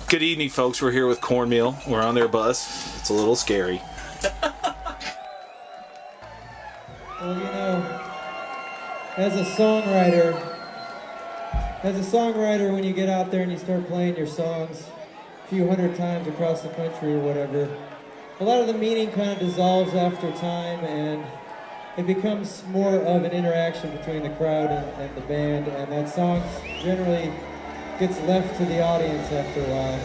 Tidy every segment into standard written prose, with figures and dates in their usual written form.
Good evening, folks. We're here with Cornmeal. We're on their bus. It's a little scary. Well, you know, as a songwriter, when you get out there and you start playing your songs a few hundred times across the country or whatever, a lot of the meaning kind of dissolves after time, and it becomes more of an interaction between the crowd and the band, and that song generally gets left to the audience after a while.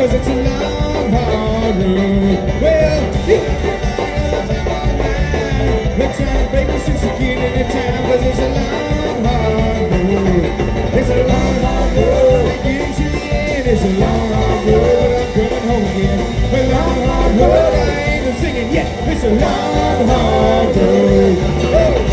It's a long, hard road. Well, you got your mind on mine. Been trying to break me since a kid in the time, 'cause it's a long, hard road. It's a long, hard road. Getting to the end, it's a long, hard road. But I'm coming home again. A long, hard road. I ain't been singing yet. It's a long, hard road. Woo!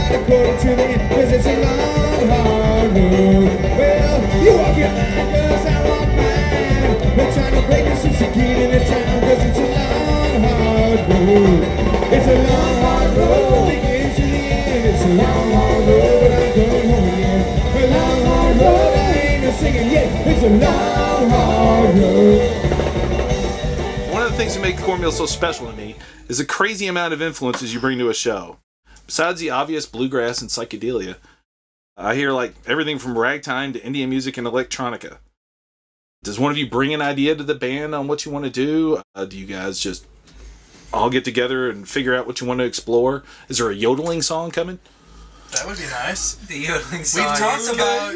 According to the end, 'cause it's a long, hard road. Well, you walk your line, 'cause I walk mine. Been trying to break us since a kid in the town, 'cause it's a long, hard road. It's a long, hard road. Beginning to the end, it's a long, hard road. But I'm going home again. A long, hard road. I ain't no singing yet. It's a long, hard road. One of the things that make Cornmeal so special to me is the crazy amount of influences you bring to a show. Besides the obvious bluegrass and psychedelia, I hear like everything from ragtime to Indian music and electronica. Does one of you bring an idea to the band on what you want to do? Do you guys just all get together and figure out what you want to explore? Is there a yodeling song coming? That would be nice. The yodeling song. We've talked about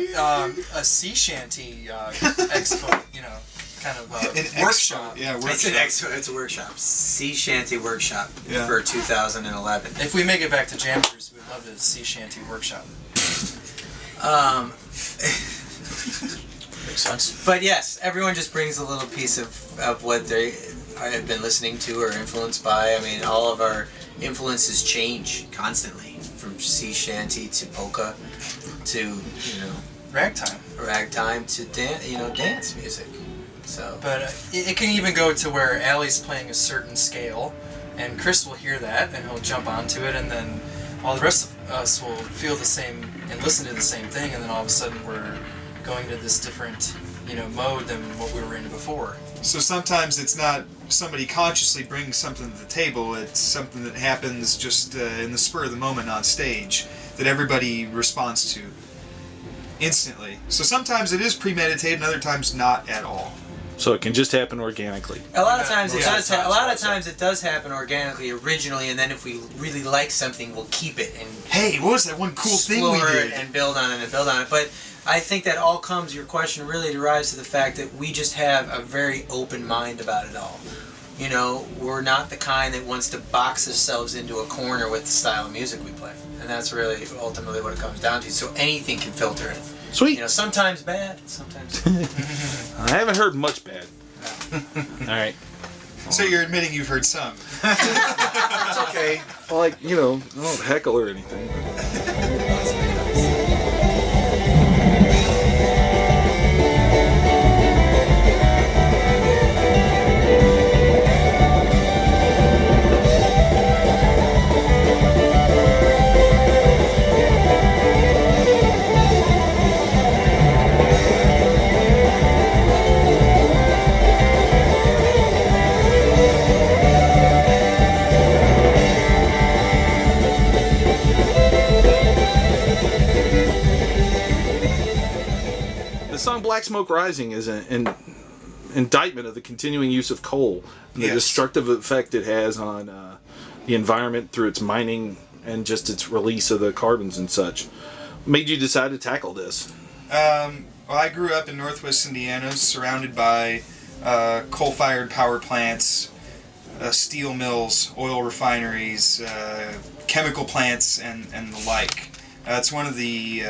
a sea shanty expo, kind of workshop. It's a workshop. Sea shanty workshop for 2011. If we make it back to Jammers, we'd love a sea shanty workshop. Makes sense. But yes, everyone just brings a little piece of what they have been listening to or influenced by. I mean, all of our influences change constantly, from sea shanty to polka to ragtime to dance music. So, but it can even go to where Allie's playing a certain scale, and Chris will hear that, and he'll jump onto it, and then all the rest of us will feel the same and listen to the same thing, and then all of a sudden we're going to this different, mode than what we were in before. So sometimes it's not somebody consciously brings something to the table, it's something that happens just in the spur of the moment on stage that everybody responds to instantly. So sometimes it is premeditated, and other times not at all. So it can just happen organically. A lot of times it does. A lot of times it does happen organically, originally, and then if we really like something, we'll keep it and hey, what was that one cool thing we did? And build on it and build on it. But I think that all comes. Your question really derives to the fact that we just have a very open mind about it all. We're not the kind that wants to box ourselves into a corner with the style of music we play, and that's really ultimately what it comes down to. So anything can filter in. Sweet. Sometimes bad, sometimes. I haven't heard much bad. All right. So you're admitting you've heard some. It's okay. I don't heckle or anything. Black Smoke Rising is an indictment of the continuing use of coal and the destructive effect it has on the environment through its mining and just its release of the carbons and such. What made you decide to tackle this? Well, I grew up in Northwest Indiana, surrounded by coal-fired power plants, steel mills, oil refineries, chemical plants, and the like. It's one of the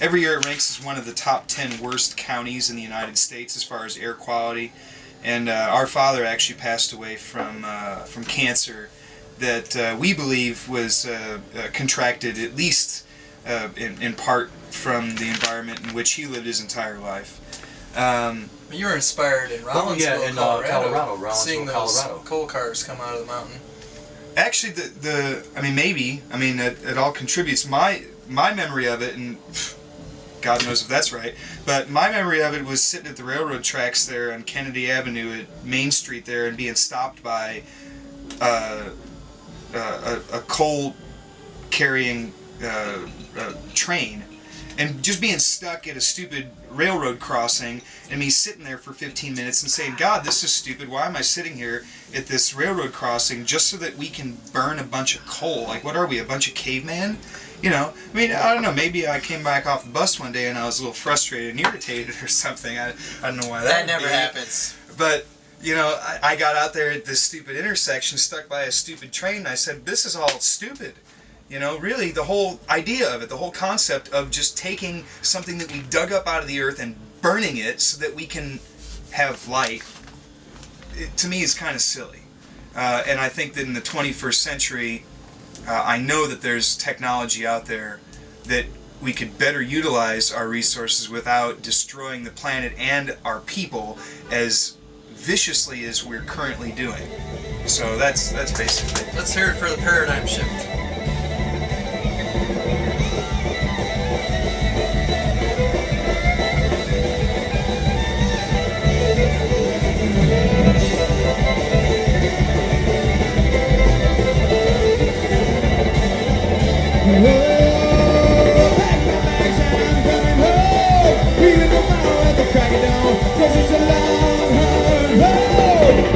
every year it ranks as one of the top 10 worst counties in the United States as far as air quality. And our father actually passed away from cancer that we believe was contracted at least in part from the environment in which he lived his entire life. You were inspired in Rollinsville, in Colorado, Rollinsville, seeing those Colorado. coal cars come out of the mountain. Actually, it all contributes. My memory of it, and God knows if that's right, but my memory of it was sitting at the railroad tracks there on Kennedy Avenue at Main Street there and being stopped by a coal carrying train and just being stuck at a stupid railroad crossing and me sitting there for 15 minutes and saying, God, this is stupid. Why am I sitting here at this railroad crossing just so that we can burn a bunch of coal? Like, what are we, a bunch of cavemen? You know, I mean, I don't know, maybe I came back off the bus one day and I was a little frustrated and irritated or something. I don't know why That would never be. happens. But, you know, I got out there at this stupid intersection stuck by a stupid train and I said, this is all stupid. You know, really, the whole idea of it, the whole concept of just taking something that we dug up out of the earth and burning it so that we can have light, to me is kind of silly. And I think that in the 21st century, I know that there's technology out there that we could better utilize our resources without destroying the planet and our people as viciously as we're currently doing. So that's basically it. Let's hear it for the paradigm shift.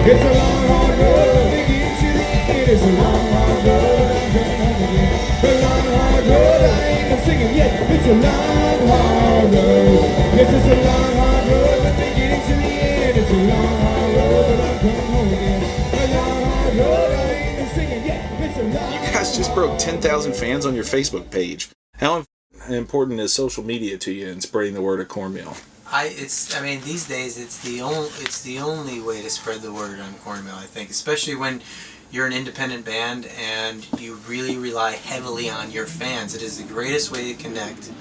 It's a long, hard road to get to the end. It's a long, hard road. I'm coming home again. A long, hard road. I ain't been singing yet. It's a long, hard road. Yes, it's a long, hard road, but they're getting to the end. It's a long, hard road, but I'm coming home again. A long, hard road. I ain't been singing yet. It's a long. You guys just broke 10,000 fans on your Facebook page. How important is social media to you in spreading the word of cornmeal? These days it's the only way to spread the word on cornmeal, I think, especially when you're an independent band and you really rely heavily on your fans. It is the greatest way to connect,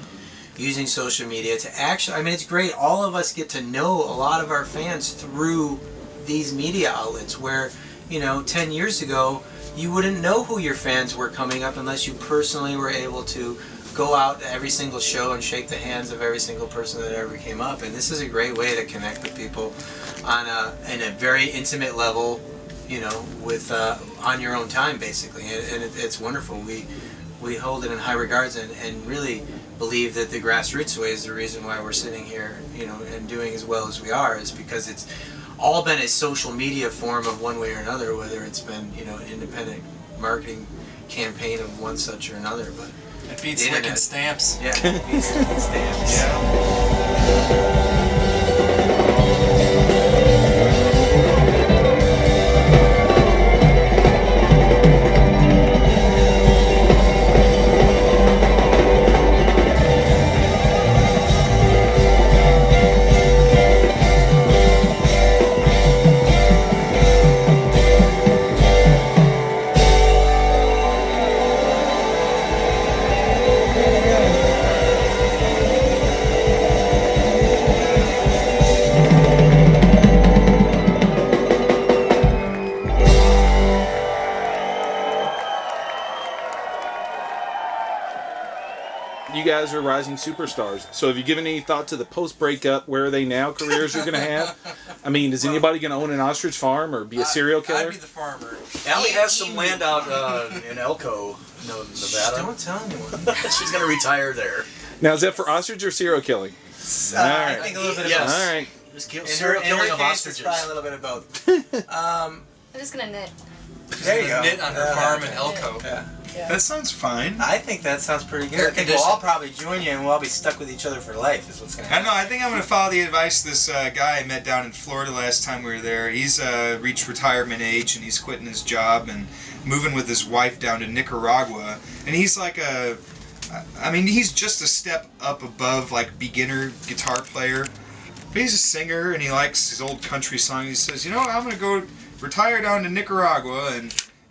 using social media to actually, it's great. All of us get to know a lot of our fans through these media outlets where, 10 years ago, you wouldn't know who your fans were coming up unless you personally were able to go out to every single show and shake the hands of every single person that ever came up. And this is a great way to connect with people in a very intimate level, with on your own time, basically. And it's wonderful. We hold it in high regards and really believe that the grassroots way is the reason why we're sitting here, and doing as well as we are, is because it's all been a social media form of one way or another, whether it's been, an independent marketing campaign of one such or another. But It beats licking stamps. yeah, it beats licking stamps. You guys are rising superstars. So have you given any thought to the post-breakup, where are they now careers you're going to have? Is anybody going to own an ostrich farm or be a serial killer? I'd be the farmer. Allie has some land out in Elko, Nevada. Don't tell anyone. She's going to retire there. Now, is that for ostrich or serial killing? All I right. think a little bit of Yes. both. All right. Just In her serial killing of case, it's ostriches. probably a little bit of both. I'm just gonna knit. There you go. Knit on her farm in Elko. Yeah. That sounds fine. I think that sounds pretty good. Air I think we'll conditioning. all probably join you and we'll all be stuck with each other for life is what's going to I happen. don't know. I think I'm going to follow the advice of this guy I met down in Florida last time we were there. He's reached retirement age and he's quitting his job and moving with his wife down to Nicaragua. And he's like he's just a step up above like beginner guitar player. But he's a singer and he likes his old country songs. He says, I'm going to go retire down to Nicaragua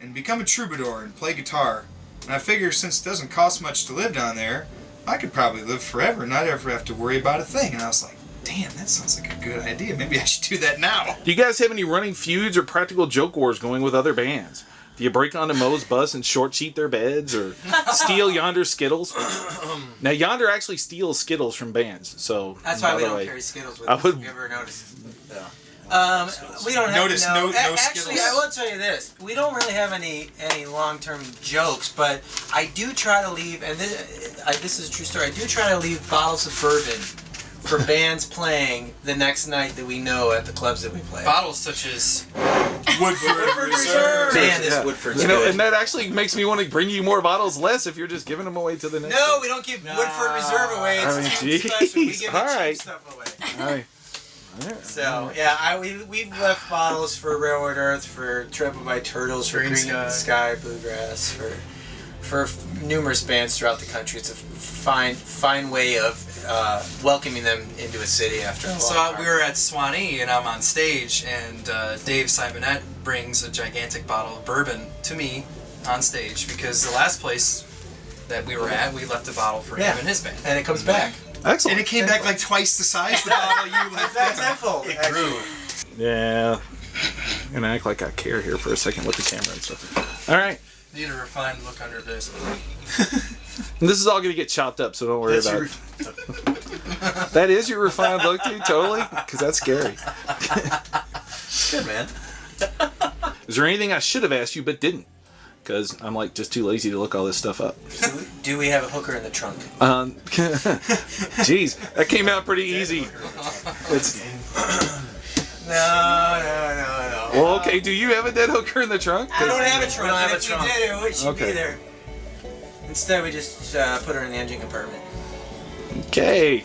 and become a troubadour and play guitar. And I figure since it doesn't cost much to live down there, I could probably live forever and not ever have to worry about a thing. And I was like, damn, that sounds like a good idea. Maybe I should do that now. Do you guys have any running feuds or practical joke wars going with other bands? Do you break onto Moe's bus and short sheet their beds or steal Yonder's Skittles? Now, Yonder actually steals Skittles from bands, so... That's why by we the don't way, carry Skittles with I us. would- Have you ever noticed? Yeah. We don't have Notice no Actually, Skittles. I will tell you this: we don't really have any long-term jokes, but I do try to leave, and this is a true story. I do try to leave bottles of bourbon for bands playing the next night that we know at the clubs that we play. Bottles such as Woodford Reserve. Man, this Yeah. Woodford's You know, good. and that actually makes me want to bring you more bottles less if you're just giving them away to the next. No, we don't give Woodford Reserve away. It's I mean, too special. We geez. give the All cheap right. stuff away. All right. So yeah, we've left bottles for Railroad Earth, for Trampled by Turtles, for Green Green Sky, Bluegrass, for numerous bands throughout the country. It's a fine way of welcoming them into a city after a long So time. we were at Swanee and I'm on stage and Dave Simonette brings a gigantic bottle of bourbon to me on stage because the last place that we were at, we left a bottle for him and his band. and it comes back. Excellent. And it came back like twice the size of the bottle you left That's there. tenfold. It grew. Yeah. I'm gonna act like I care here for a second with the camera and stuff. All right. Need a refined look under this. And this is all gonna get chopped up, so don't worry That's about it. That is your refined look, dude. Totally, because that's scary. Good, man. Is there anything I should have asked you but didn't? Because I'm like just too lazy to look all this stuff up. Do we have a hooker in the trunk? Jeez, that came out pretty easy. It's, No. well, okay. Do you have a dead hooker in the trunk? I don't have a trunk. We don't have a If trunk. we do, it should Okay. be there. Instead, we just put her in the engine compartment. Okay.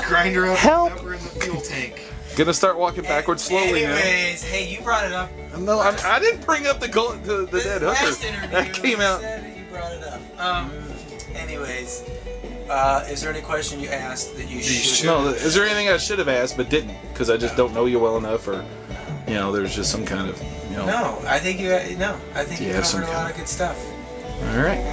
Grind her up Help. and in the fuel tank. Gonna start walking backwards slowly now. Anyways, hey, you brought it up. No, I didn't bring up the dead last hooker. interview, That came you out. said that you brought it up. Anyways, is there any question you asked that you should? No, is there anything I should have asked but didn't? Because I just don't know you well enough, or there's just some kind of No, I think you. No, I think You you have some covered a lot kind of good stuff. All right.